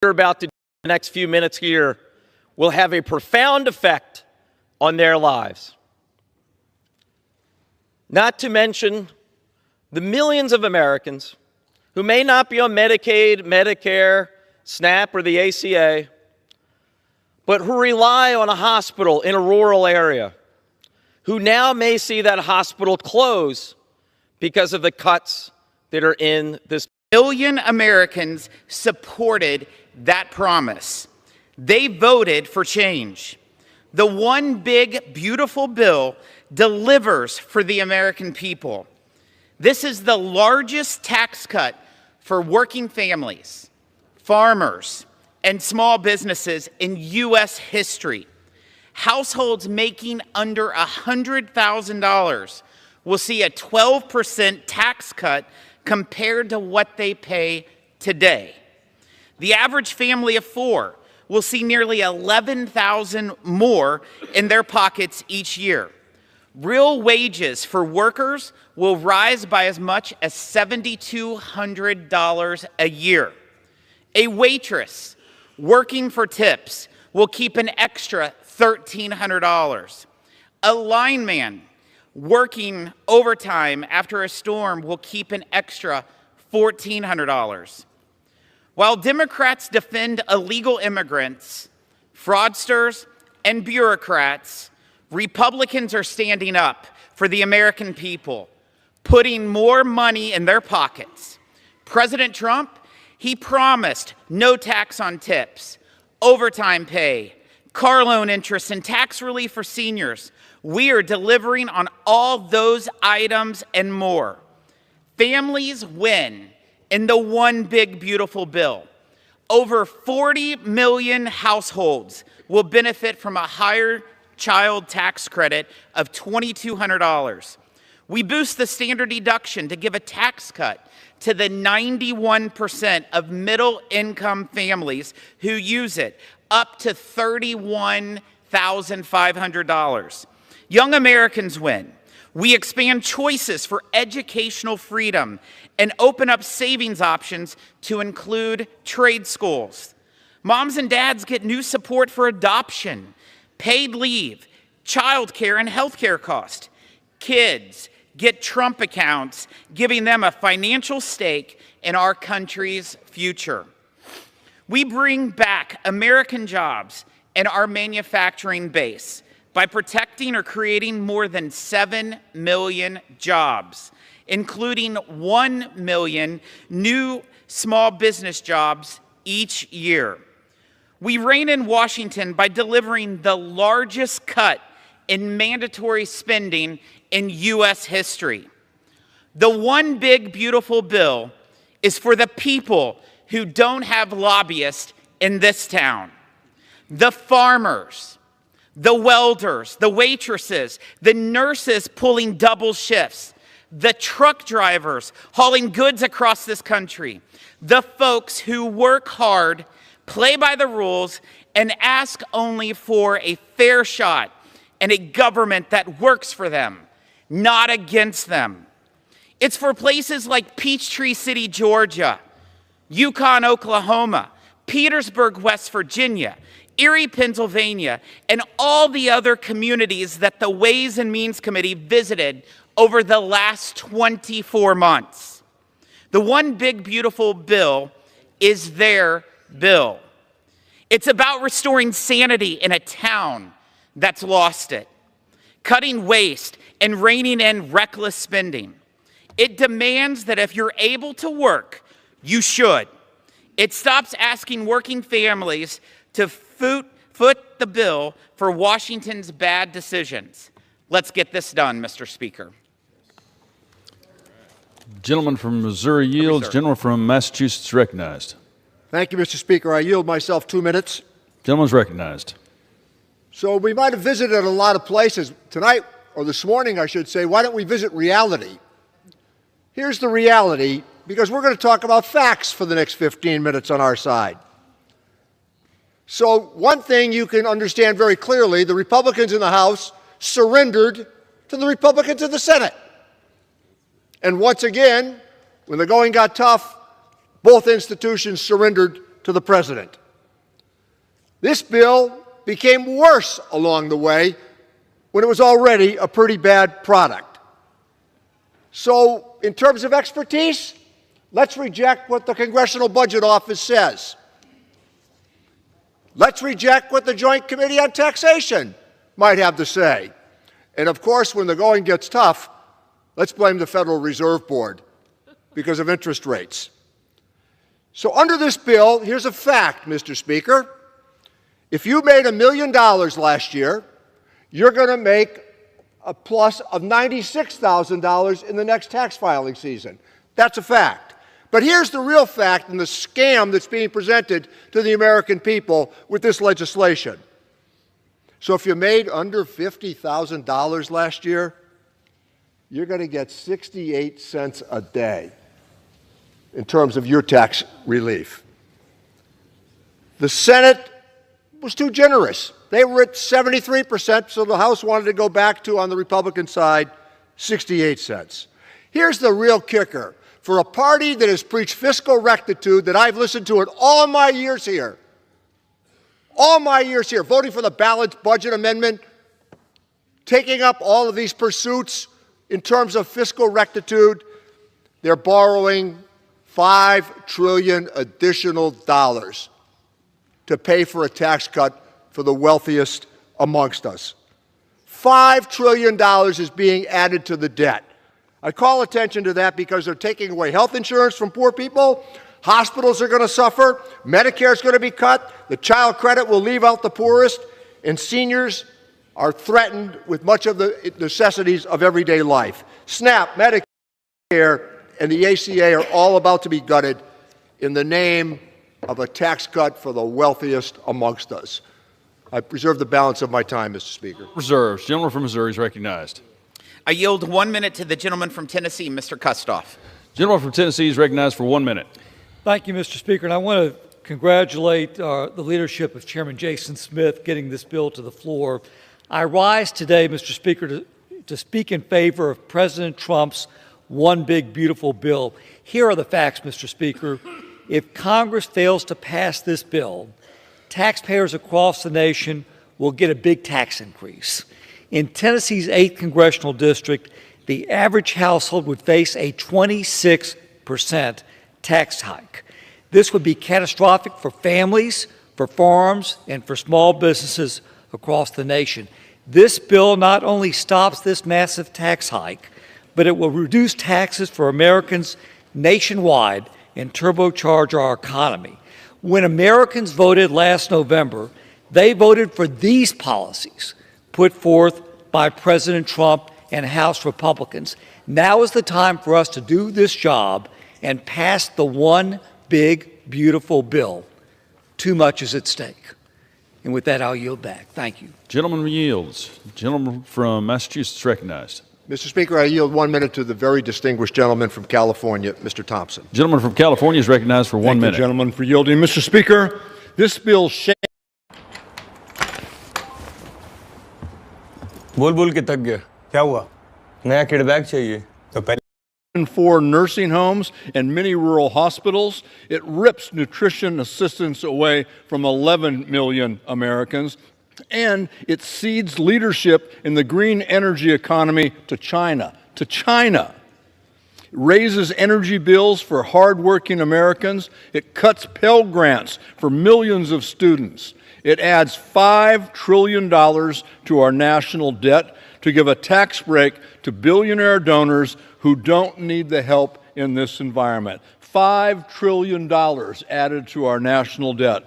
we're about to do in the next few minutes here will have a profound effect on their lives. Not to mention the millions of Americans who may not be on Medicaid, Medicare, SNAP, or the ACA, but who rely on a hospital in a rural area, who now may see that hospital close because of the cuts that are in this. Million Americans supported that promise. They voted for change. The one big, beautiful bill delivers for the American people. This is the largest tax cut for working families, farmers, and small businesses in U.S. history. Households making under $100,000 will see a 12% tax cut compared to what they pay today. The average family of four will see nearly $11,000 more in their pockets each year. Real wages for workers will rise by as much as $7,200 a year. A waitress working for tips will keep an extra $1,300. A lineman working overtime after a storm will keep an extra $1,400. While Democrats defend illegal immigrants, fraudsters, and bureaucrats, Republicans are standing up for the American people, putting more money in their pockets. President Trump, he promised no tax on tips, overtime pay, car loan interest, and tax relief for seniors. We are delivering on all those items and more. Families win in the one big, beautiful bill. Over 40 million households will benefit from a higher child tax credit of $2,200. We boost the standard deduction to give a tax cut to the 91% of middle-income families who use it, up to $31,500. Young Americans win. We expand choices for educational freedom and open up savings options to include trade schools. Moms and dads get new support for adoption, paid leave, childcare, and healthcare costs. Kids get Trump accounts, giving them a financial stake in our country's future. We bring back American jobs and our manufacturing base by protecting or creating more than 7 million jobs, including 1 million new small business jobs each year. We reign in Washington by delivering the largest cut in mandatory spending in U.S. history. The one big, beautiful bill is for the people who don't have lobbyists in this town. The farmers, the welders, the waitresses, the nurses pulling double shifts, the truck drivers hauling goods across this country, the folks who work hard, play by the rules, and ask only for a fair shot and a government that works for them, not against them. It's for places like Peachtree City, Georgia, Yukon, Oklahoma, Petersburg, West Virginia, Erie, Pennsylvania, and all the other communities that the Ways and Means Committee visited over the last 24 months. The one big, beautiful bill is their bill. It's about restoring sanity in a town that's lost it, cutting waste and reining in reckless spending. It demands that if you're able to work, you should. It stops asking working families to foot the bill for Washington's bad decisions. Let's get this done, Mr. Speaker. Gentleman from Missouri yields. Gentleman from Massachusetts recognized. Thank you, Mr. Speaker. I yield myself 2 minutes. Gentleman's recognized. So we might have visited a lot of places. Tonight, or this morning, I should say, why don't we visit reality? Here's the reality, because we're going to talk about facts for the next 15 minutes on our side. So one thing you can understand very clearly, the Republicans in the House surrendered to the Republicans in the Senate. And once again, when the going got tough, both institutions surrendered to the president. This bill became worse along the way when it was already a pretty bad product. So, in terms of expertise, let's reject what the Congressional Budget Office says. Let's reject what the Joint Committee on Taxation might have to say. And of course, when the going gets tough, let's blame the Federal Reserve Board because of interest rates. So under this bill, here's a fact, Mr. Speaker. If you made $1 million last year, you're going to make a plus of $96,000 in the next tax filing season. That's a fact. But here's the real fact and the scam that's being presented to the American people with this legislation. So if you made under $50,000 last year, you're going to get 68 cents a day in terms of your tax relief. The Senate was too generous. They were at 73%, so the House wanted to go back to, on the Republican side, 68 cents. Here's the real kicker. For a party that has preached fiscal rectitude that I've listened to in all my years here, voting for the balanced budget amendment, taking up all of these pursuits in terms of fiscal rectitude, they're borrowing $5 trillion additional dollars to pay for a tax cut for the wealthiest amongst us. $5 trillion is being added to the debt. I call attention to that because they're taking away health insurance from poor people. Hospitals are going to suffer. Medicare is going to be cut. The child credit will leave out the poorest. And seniors are threatened with much of the necessities of everyday life. SNAP, Medicare, and the ACA are all about to be gutted in the name of a tax cut for the wealthiest amongst us. I preserve the balance of my time, Mr. Speaker. Reserves. Gentleman from Missouri is recognized. I yield 1 minute to the gentleman from Tennessee, Mr. Kustoff. Gentleman from Tennessee is recognized for 1 minute. Thank you, Mr. Speaker. And I want to congratulate the leadership of Chairman Jason Smith getting this bill to the floor. I rise today, Mr. Speaker, to speak in favor of President Trump's One Big Beautiful Bill. Here are the facts, Mr. Speaker. If Congress fails to pass this bill, taxpayers across the nation will get a big tax increase. In Tennessee's 8th congressional district, the average household would face a 26% tax hike. This would be catastrophic for families, for farms, and for small businesses across the nation. This bill not only stops this massive tax hike, but it will reduce taxes for Americans nationwide and turbocharge our economy. When Americans voted last November, they voted for these policies put forth by President Trump and House Republicans. Now is the time for us to do this job and pass the One Big Beautiful Bill. Too much is at stake. And with that, I'll yield back. Thank you. Gentleman yields. Gentleman from Massachusetts recognized. Mr. Speaker, I yield 1 minute to the very distinguished gentleman from California, Mr. Thompson. Gentleman from California is recognized for 1 minute. Thank you, gentlemen, for yielding. Mr. Speaker, this bill बोल बोल के थक गया क्या हुआ नया kid bag चाहिए तो पहले for nursing homes and many rural hospitals. It rips nutrition assistance away from 11 million Americans, and it cedes leadership in the green energy economy to China. It raises energy bills for hardworking Americans. It cuts Pell Grants for millions of students. It adds $5 trillion to our national debt to give a tax break to billionaire donors who don't need the help in this environment. $5 trillion added to our national debt.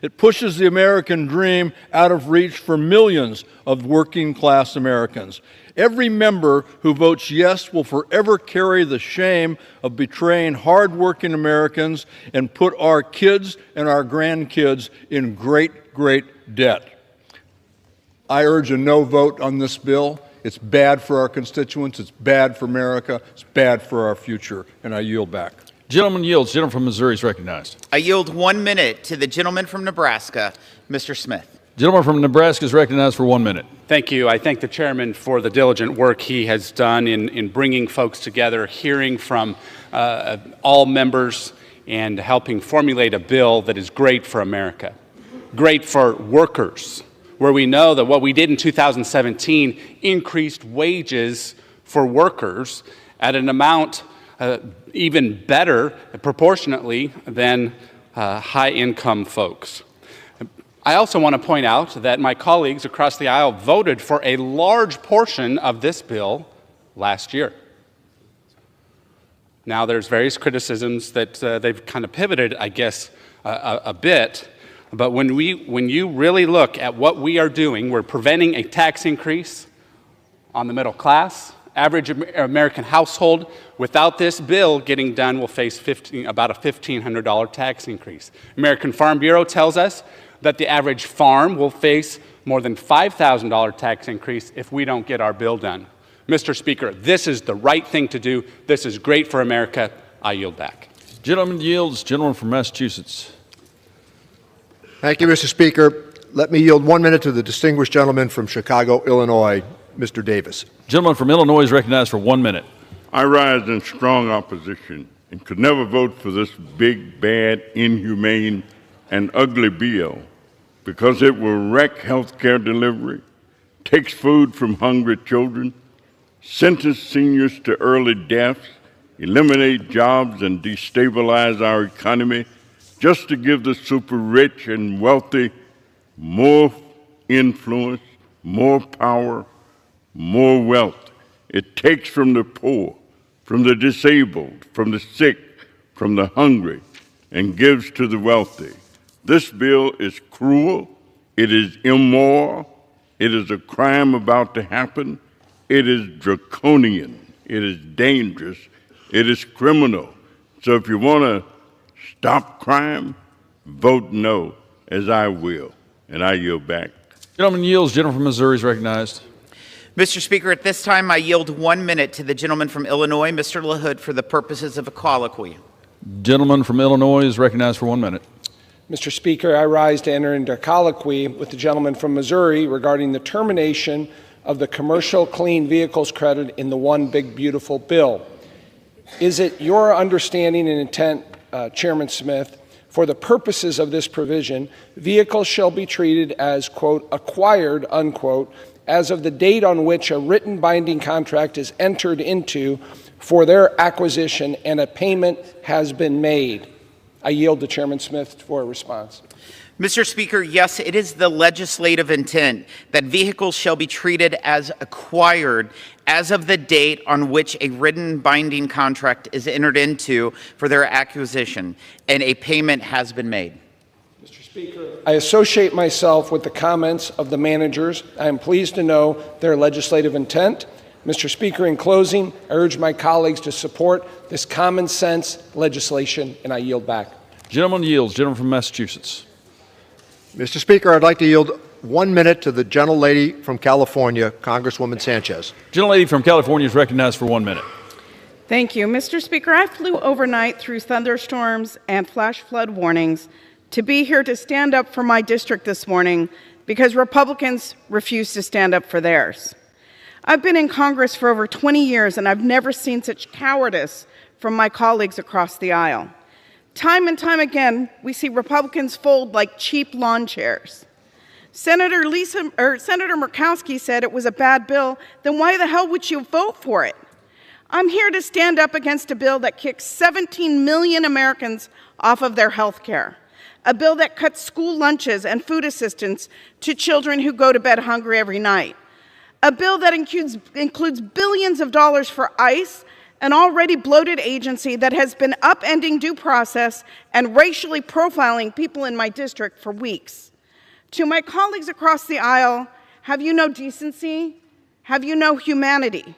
It pushes the American dream out of reach for millions of working class Americans. Every member who votes yes will forever carry the shame of betraying hardworking Americans and put our kids and our grandkids in great, great debt. I urge a no vote on this bill. It's bad for our constituents. It's bad for America. It's bad for our future. And I yield back. Gentleman yields. Gentleman from Missouri is recognized. I yield 1 minute to the gentleman from Nebraska, Mr. Smith. Gentleman from Nebraska is recognized for 1 minute. Thank you. I thank the chairman for the diligent work he has done in bringing folks together, hearing from all members, and helping formulate a bill that is great for America, great for workers, where we know that what we did in 2017 increased wages for workers at an amount even better proportionately than high-income folks. I also want to point out that my colleagues across the aisle voted for a large portion of this bill last year. Now, there's various criticisms that they've kind of pivoted, I guess, a bit. But when you really look at what we are doing, we're preventing a tax increase on the middle class. Average American household without this bill getting done will face about a $1,500 tax increase. American Farm Bureau tells us that the average farm will face more than $5,000 tax increase if we don't get our bill done. Mr. Speaker, this is the right thing to do. This is great for America. I yield back. Gentleman yields. Gentleman from Massachusetts. Thank you, Mr. Speaker. Let me yield 1 minute to the distinguished gentleman from Chicago, Illinois, Mr. Davis. Gentleman from Illinois is recognized for 1 minute. I rise in strong opposition and could never vote for this big, bad, inhumane, and ugly bill because it will wreck health care delivery, takes food from hungry children, sentence seniors to early deaths, eliminate jobs, and destabilize our economy just to give the super rich and wealthy more influence, more power, more wealth. It takes from the poor, from the disabled, from the sick, from the hungry, and gives to the wealthy. This bill is cruel, it is immoral, it is a crime about to happen, it is draconian, it is dangerous, it is criminal. So if you want to stop crime, vote no, as I will, and I yield back. Gentleman yields. Gentleman from Missouri is recognized. Mr. Speaker, at this time I yield 1 minute to the gentleman from Illinois, Mr. LaHood, for the purposes of a colloquy. Gentleman from Illinois is recognized for 1 minute. Mr. Speaker, I rise to enter into colloquy with the gentleman from Missouri regarding the termination of the commercial clean vehicles credit in the One Big Beautiful Bill. Is it your understanding and intent, Chairman Smith, for the purposes of this provision, vehicles shall be treated as, quote, acquired, unquote, as of the date on which a written binding contract is entered into for their acquisition and a payment has been made? I yield to Chairman Smith for a response. Mr. Speaker, yes, it is the legislative intent that vehicles shall be treated as acquired as of the date on which a written binding contract is entered into for their acquisition and a payment has been made. Mr. Speaker, I associate myself with the comments of the managers. I am pleased to know their legislative intent. Mr. Speaker, in closing, I urge my colleagues to support this common sense legislation, and I yield back. Gentleman yields. Gentleman from Massachusetts. Mr. Speaker, I'd like to yield 1 minute to the gentlelady from California, Congresswoman Sanchez. Gentlelady from California is recognized for 1 minute. Thank you. Mr. Speaker, I flew overnight through thunderstorms and flash flood warnings to be here to stand up for my district this morning because Republicans refuse to stand up for theirs. I've been in Congress for over 20 years, and I've never seen such cowardice from my colleagues across the aisle. Time and time again, we see Republicans fold like cheap lawn chairs. Senator Murkowski said it was a bad bill, then why the hell would you vote for it? I'm here to stand up against a bill that kicks 17 million Americans off of their health care, a bill that cuts school lunches and food assistance to children who go to bed hungry every night, a bill that includes billions of dollars for ICE, an already bloated agency that has been upending due process and racially profiling people in my district for weeks. To my colleagues across the aisle, have you no decency? Have you no humanity?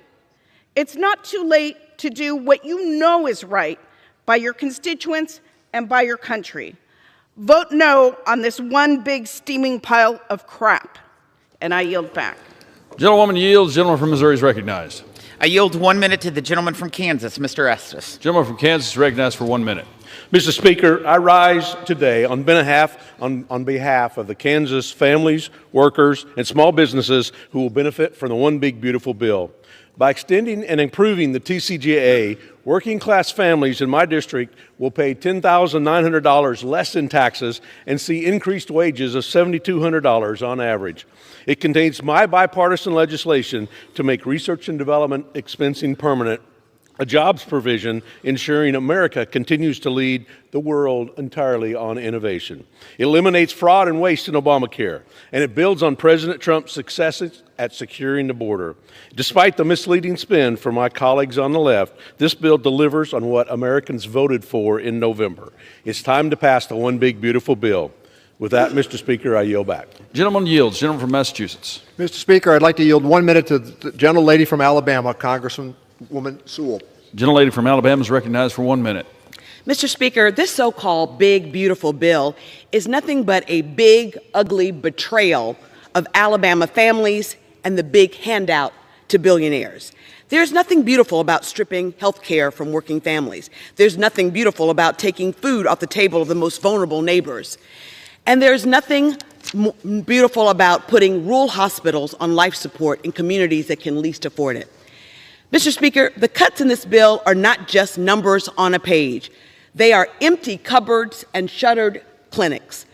It's not too late to do what you know is right by your constituents and by your country. Vote no on this one big steaming pile of crap. And I yield back. Gentlewoman yields. Gentleman from Missouri is recognized. I yield 1 minute to the gentleman from Kansas, Mr. Estes. Gentleman from Kansas is recognized for 1 minute. Mr. Speaker, I rise today on behalf of the Kansas families, workers, and small businesses who will benefit from the One Big Beautiful Bill. By extending and improving the TCJA, working class families in my district will pay $10,900 less in taxes and see increased wages of $7,200 on average. It contains my bipartisan legislation to make research and development expensing permanent, a jobs provision ensuring America continues to lead the world entirely on innovation. It eliminates fraud and waste in Obamacare, and it builds on President Trump's successes at securing the border. Despite the misleading spin from my colleagues on the left, this bill delivers on what Americans voted for in November. It's time to pass the one big, beautiful bill. With that, Mr. Speaker, I yield back. Gentleman yields. Gentleman from Massachusetts. Mr. Speaker, I'd like to yield 1 minute to the gentlelady from Alabama, Congresswoman Sewell. Gentlelady from Alabama is recognized for 1 minute. Mr. Speaker, this so-called big, beautiful bill is nothing but a big, ugly betrayal of Alabama families and the big handout to billionaires. There's nothing beautiful about stripping health care from working families. There's nothing beautiful about taking food off the table of the most vulnerable neighbors. And there's nothing beautiful about putting rural hospitals on life support in communities that can least afford it. Mr. Speaker, the cuts in this bill are not just numbers on a page. They are empty cupboards and shuttered clinics.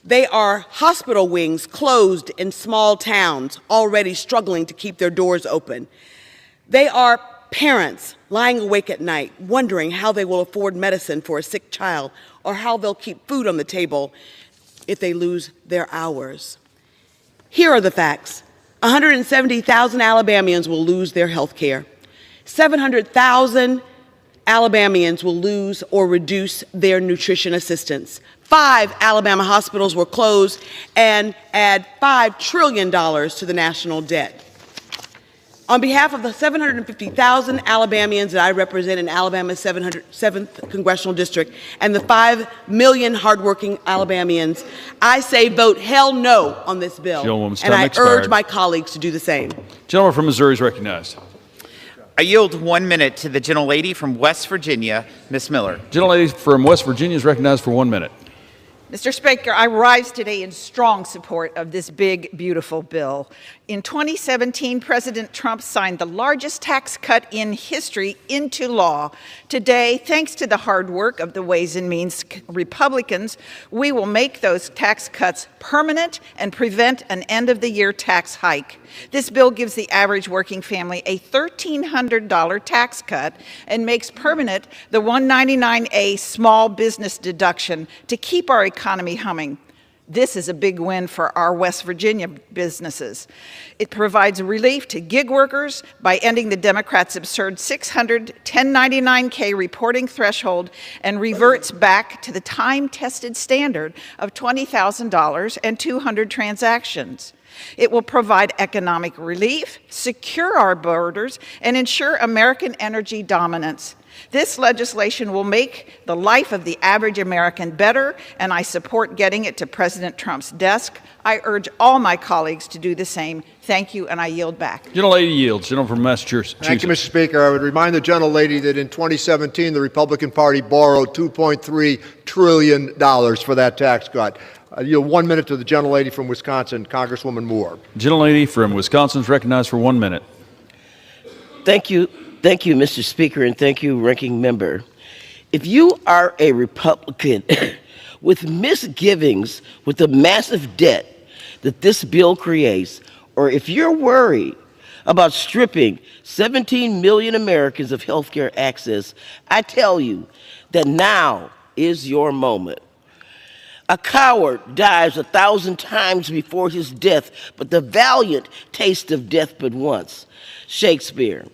They are hospital wings closed in small towns already struggling to keep their doors open. They are parents lying awake at night wondering how they will afford medicine for a sick child or how they'll keep food on the table if they lose their hours. Here are the facts. 170,000 Alabamians will lose their health care. 700,000 Alabamians will lose or reduce their nutrition assistance. 5 Alabama hospitals will close and add $5 trillion to the national debt. On behalf of the 750,000 Alabamians that I represent in Alabama's 7th Congressional District and the 5 million hardworking Alabamians, I say vote hell no on this bill, and I urge my colleagues to do the same. Gentleman from Missouri is recognized. I yield 1 minute to the gentlelady from West Virginia, Ms. Miller. Gentlelady from West Virginia is recognized for 1 minute. Mr. Speaker, I rise today in strong support of this big, beautiful bill. In 2017, President Trump signed the largest tax cut in history into law. Today, thanks to the hard work of the Ways and Means Republicans, we will make those tax cuts permanent and prevent an end-of-the-year tax hike. This bill gives the average working family a $1,300 tax cut and makes permanent the $199A small business deduction to keep our economy humming. This is a big win for our West Virginia businesses. It provides relief to gig workers by ending the Democrats' absurd 600 1099K reporting threshold and reverts back to the time-tested standard of $20,000 and 200 transactions. It will provide economic relief, secure our borders, and ensure American energy dominance. This legislation will make the life of the average American better, and I support getting it to President Trump's desk. I urge all my colleagues to do the same. Thank you, and I yield back. Gentlelady yields. Gentleman from Massachusetts. Thank you, Mr. Speaker. I would remind the gentlelady that in 2017, the Republican Party borrowed $2.3 trillion for that tax cut. I yield 1 minute to the gentlelady from Wisconsin, Congresswoman Moore. Gentlelady from Wisconsin is recognized for 1 minute. Thank you. Thank you, Mr. Speaker, and thank you, Ranking Member. If you are a Republican with misgivings with the massive debt that this bill creates, or if you're worried about stripping 17 million Americans of health care access, I tell you that now is your moment. A coward dies 1,000 times before his death, but the valiant taste of death but once. Shakespeare.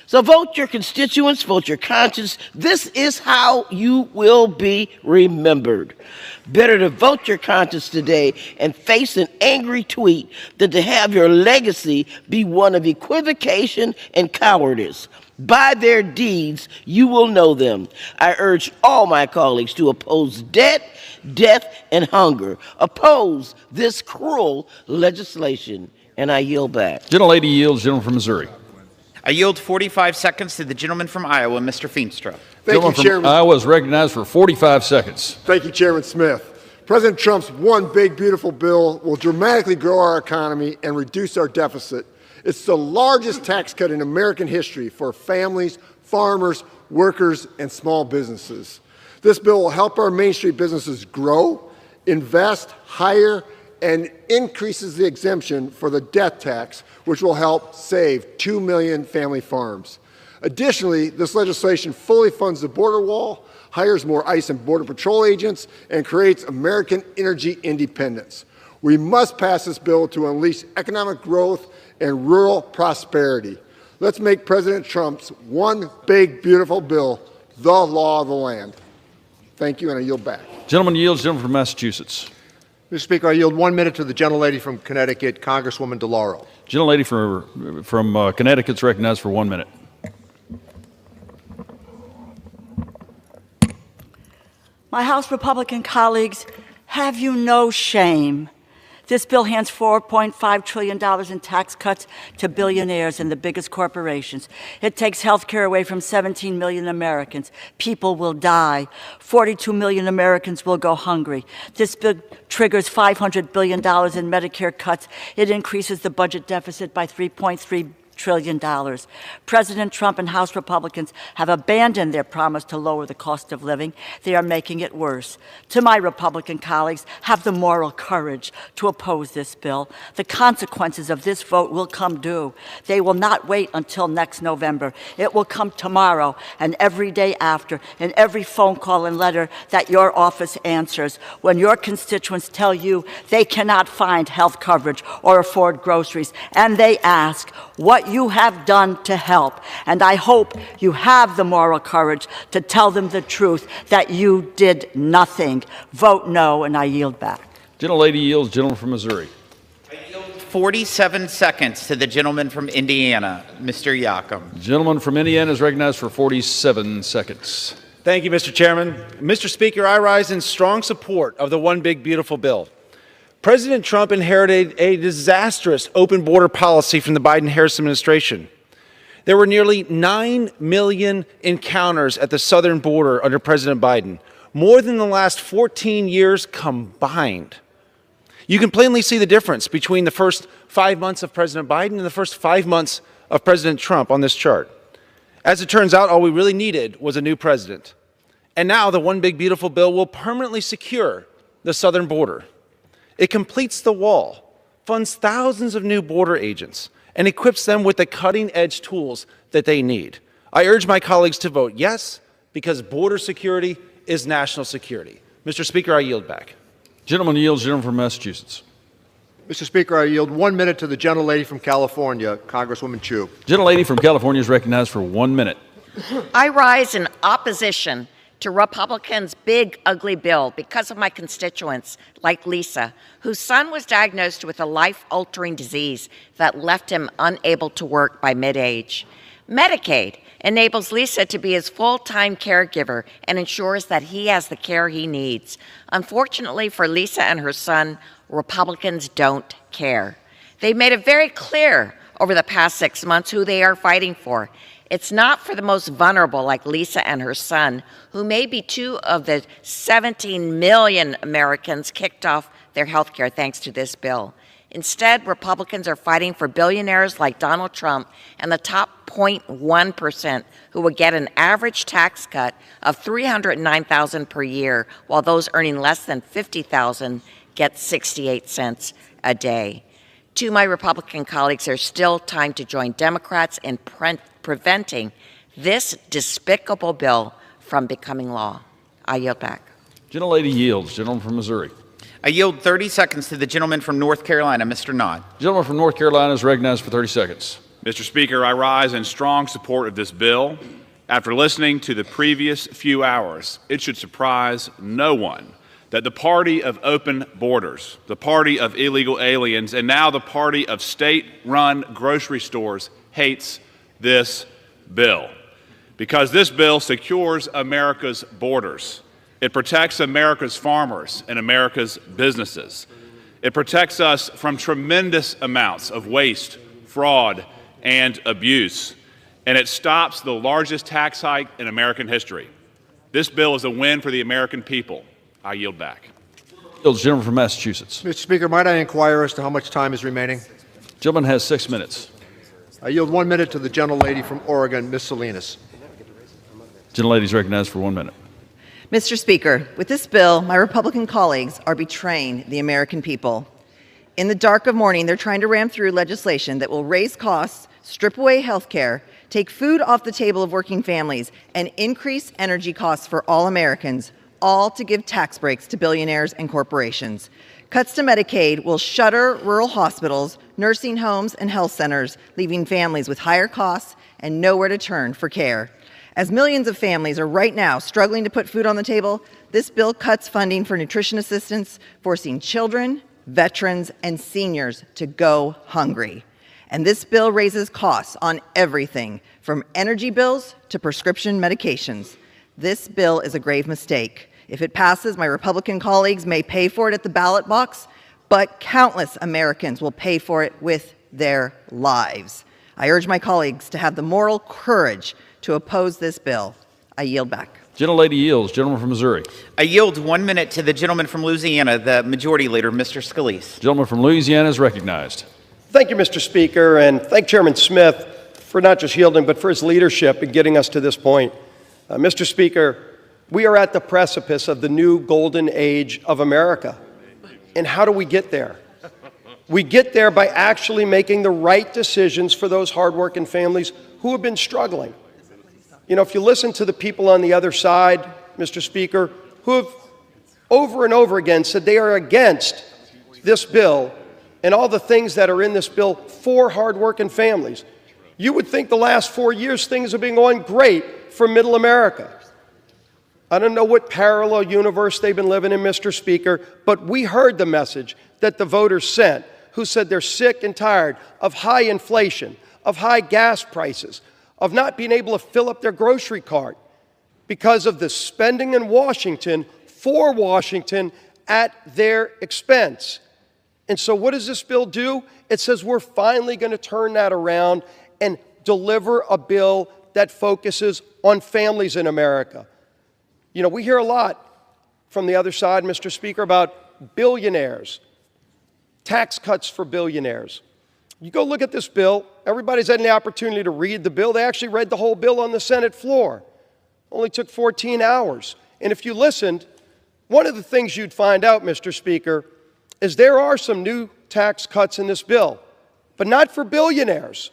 So vote your constituents, vote your conscience. This is how you will be remembered. Better to vote your conscience today and face an angry tweet than to have your legacy be one of equivocation and cowardice. By their deeds, you will know them. I urge all my colleagues to oppose debt, death, and hunger. Oppose this cruel legislation, and I yield back. Gentlelady yields. Gentleman from Missouri. I yield 45 seconds to the gentleman from Iowa, Mr. Feenstra. Thank you, Chairman. Iowa is recognized for 45 seconds. Thank you, Chairman Smith. President Trump's one big, beautiful bill will dramatically grow our economy and reduce our deficit. It's the largest tax cut in American history for families, farmers, workers, and small businesses. This bill will help our Main Street businesses grow, invest, hire, and increases the exemption for the death tax, which will help save 2 million family farms. Additionally, this legislation fully funds the border wall, hires more ICE and Border Patrol agents, and creates American energy independence. We must pass this bill to unleash economic growth and rural prosperity. Let's make President Trump's one big, beautiful bill the law of the land. Thank you, and I yield back. Gentleman yields. Gentleman from Massachusetts. Mr. Speaker, I yield 1 minute to the gentlelady from Connecticut, Congresswoman DeLauro. Gentlelady from Connecticut is recognized for 1 minute. My House Republican colleagues, have you no shame? This bill hands $4.5 trillion in tax cuts to billionaires and the biggest corporations. It takes health care away from 17 million Americans. People will die. 42 million Americans will go hungry. This bill triggers $500 billion in Medicare cuts. It increases the budget deficit by $3.3 trillion. President Trump and House Republicans have abandoned their promise to lower the cost of living. They are making it worse. To my Republican colleagues, have the moral courage to oppose this bill. The consequences of this vote will come due. They will not wait until next November. It will come tomorrow and every day after, and every phone call and letter that your office answers when your constituents tell you they cannot find health coverage or afford groceries, and they ask what you have done to help. And I hope you have the moral courage to tell them the truth, that you did nothing. Vote no, and I yield back. Gentlelady yields. Gentleman from Missouri. I yield 47 seconds to the gentleman from Indiana, Mr. Yocum. Gentleman from Indiana is recognized for 47 seconds. Thank you, Mr. Chairman. Mr. Speaker, I rise in strong support of the One Big Beautiful Bill. President Trump inherited a disastrous open border policy from the Biden-Harris administration. There were nearly 9 million encounters at the southern border under President Biden, more than the last 14 years combined. You can plainly see the difference between the first 5 months of President Biden and the first 5 months of President Trump on this chart. As it turns out, all we really needed was a new president. And now the One Big Beautiful Bill will permanently secure the southern border. It completes the wall, funds thousands of new border agents, and equips them with the cutting-edge tools that they need. I urge my colleagues to vote yes, because border security is national security. Mr. Speaker, I yield back. Gentleman yields. Gentleman from Massachusetts. Mr. Speaker, I yield 1 minute to the gentlelady from California, Congresswoman Chu. Gentlelady from California is recognized for 1 minute. I rise in opposition to Republicans' big, ugly bill because of my constituents, like Lisa, whose son was diagnosed with a life-altering disease that left him unable to work by mid-age. Medicaid enables Lisa to be his full-time caregiver and ensures that he has the care he needs. Unfortunately for Lisa and her son, Republicans don't care. They've made it very clear over the past 6 months who they are fighting for. It's not for the most vulnerable like Lisa and her son, who may be 2 of the 17 million Americans kicked off their health care thanks to this bill. Instead, Republicans are fighting for billionaires like Donald Trump and the top 0.1% who will get an average tax cut of $309,000 per year, while those earning less than $50,000 get 68 cents a day. To my Republican colleagues, there's still time to join Democrats in preventing this despicable bill from becoming law. I yield back. Gentlelady yields. Gentleman from Missouri. I yield 30 seconds to the gentleman from North Carolina, Mr. Nod. Gentleman from North Carolina is recognized for 30 seconds. Mr. Speaker, I rise in strong support of this bill. After listening to the previous few hours, it should surprise no one that the party of open borders, the party of illegal aliens, and now the party of state-run grocery stores hates this bill. Because this bill secures America's borders. It protects America's farmers and America's businesses. It protects us from tremendous amounts of waste, fraud, and abuse. And it stops the largest tax hike in American history. This bill is a win for the American people. I yield back. Gentleman from Massachusetts. Mr. Speaker, might I inquire as to how much time is remaining? Gentleman has 6 minutes. I yield 1 minute to the gentlelady from Oregon, Ms. Salinas. Gentlelady is recognized for 1 minute. Mr. Speaker, with this bill, my Republican colleagues are betraying the American people. In the dark of morning, they're trying to ram through legislation that will raise costs, strip away health care, take food off the table of working families, and increase energy costs for all Americans, all to give tax breaks to billionaires and corporations. Cuts to Medicaid will shutter rural hospitals, nursing homes, and health centers, leaving families with higher costs and nowhere to turn for care. As millions of families are right now struggling to put food on the table, this bill cuts funding for nutrition assistance, forcing children, veterans, and seniors to go hungry. And this bill raises costs on everything from energy bills to prescription medications. This bill is a grave mistake. If it passes, my Republican colleagues may pay for it at the ballot box, but countless Americans will pay for it with their lives. I urge my colleagues to have the moral courage to oppose this bill. I yield back. Gentlelady yields. Gentleman from Missouri. I yield 1 minute to the gentleman from Louisiana, the Majority Leader, Mr. Scalise. Gentleman from Louisiana is recognized. Thank you, Mr. Speaker, and thank Chairman Smith for not just yielding, but for his leadership in getting us to this point. Mr. Speaker, we are at the precipice of the new golden age of America. And how do we get there? We get there by actually making the right decisions for those hardworking families who have been struggling. You know, if you listen to the people on the other side, Mr. Speaker, who have over and over again said they are against this bill and all the things that are in this bill for hardworking families, you would think the last 4 years things have been going great for middle America. I don't know what parallel universe they've been living in, Mr. Speaker, but we heard the message that the voters sent, who said they're sick and tired of high inflation, of high gas prices, of not being able to fill up their grocery cart because of the spending in Washington for Washington at their expense. And so what does this bill do? It says we're finally going to turn that around and deliver a bill that focuses on families in America. You know, we hear a lot from the other side, Mr. Speaker, about billionaires, tax cuts for billionaires. You go look at this bill. Everybody's had the opportunity to read the bill. They actually read the whole bill on the Senate floor. Only took 14 hours. And if you listened, one of the things you'd find out, Mr. Speaker, is there are some new tax cuts in this bill, but not for billionaires.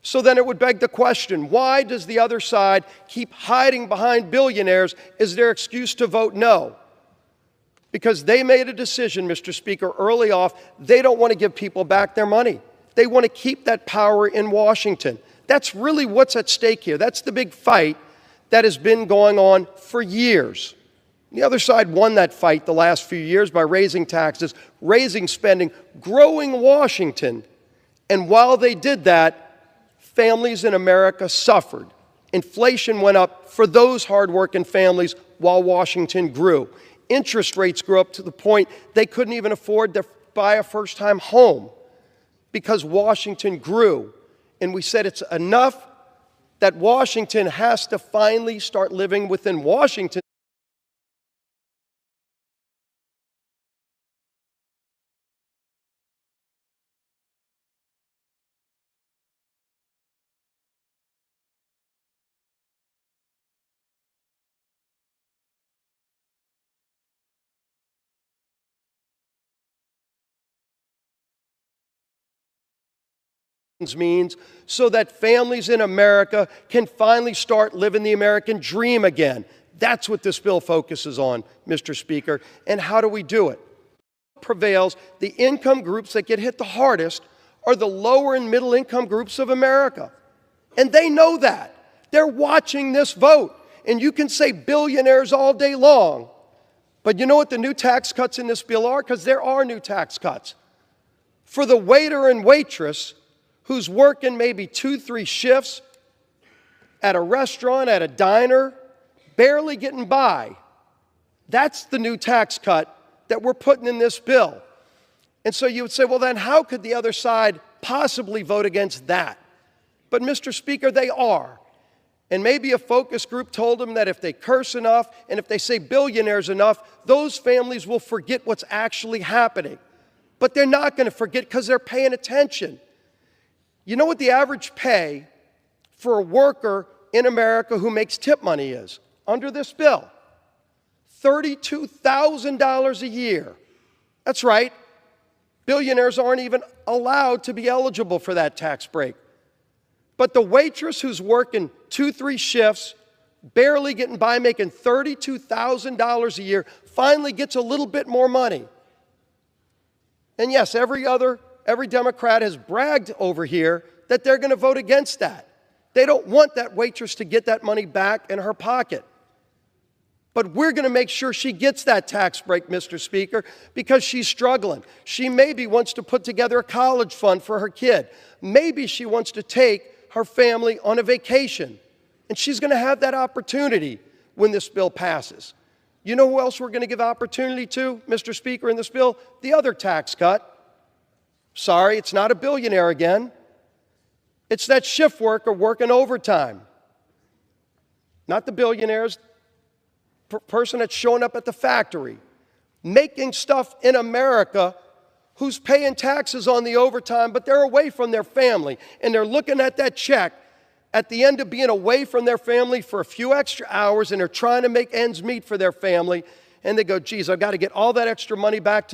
So then it would beg the question, why does the other side keep hiding behind billionaires as their excuse to vote no? Because they made a decision, Mr. Speaker, early off, they don't want to give people back their money. They want to keep that power in Washington. That's really what's at stake here. That's the big fight that has been going on for years. The other side won that fight the last few years by raising taxes, raising spending, growing Washington. And while they did that, families in America suffered. Inflation went up for those hardworking families while Washington grew. Interest rates grew up to the point they couldn't even afford to buy a first-time home because Washington grew. And we said it's enough that Washington has to finally start living within Washington. Means so that families in America can finally start living the American dream again. That's what this bill focuses on, Mr. Speaker. And how do we do it? Prevails, the income groups that get hit the hardest are the lower and middle income groups of America. And they know that. They're watching this vote. And you can say billionaires all day long. But you know what the new tax cuts in this bill are? Because there are new tax cuts. For the waiter and waitress who's working maybe 2-3 shifts at a restaurant, at a diner, barely getting by. That's the new tax cut that we're putting in this bill. And so you would say, well, then how could the other side possibly vote against that? But, Mr. Speaker, they are. And maybe a focus group told them that if they curse enough and if they say billionaires enough, those families will forget what's actually happening. But they're not going to forget because they're paying attention. You know what the average pay for a worker in America who makes tip money is under this bill? $32,000 a year. That's right. Billionaires aren't even allowed to be eligible for that tax break. But the waitress who's working 2-3 shifts, barely getting by, making $32,000 a year, finally gets a little bit more money. And yes, every Democrat has bragged over here that they're going to vote against that. They don't want that waitress to get that money back in her pocket. But we're going to make sure she gets that tax break, Mr. Speaker, because she's struggling. She maybe wants to put together a college fund for her kid. Maybe she wants to take her family on a vacation. And she's going to have that opportunity when this bill passes. You know who else we're going to give opportunity to, Mr. Speaker, in this bill? The other tax cut. Sorry, it's not a billionaire again. It's that shift worker working overtime. Not the billionaires. Person that's showing up at the factory, making stuff in America, who's paying taxes on the overtime, but they're away from their family, and they're looking at that check at the end of being away from their family for a few extra hours, and they're trying to make ends meet for their family, and they go, geez, I've got to get all that extra money back to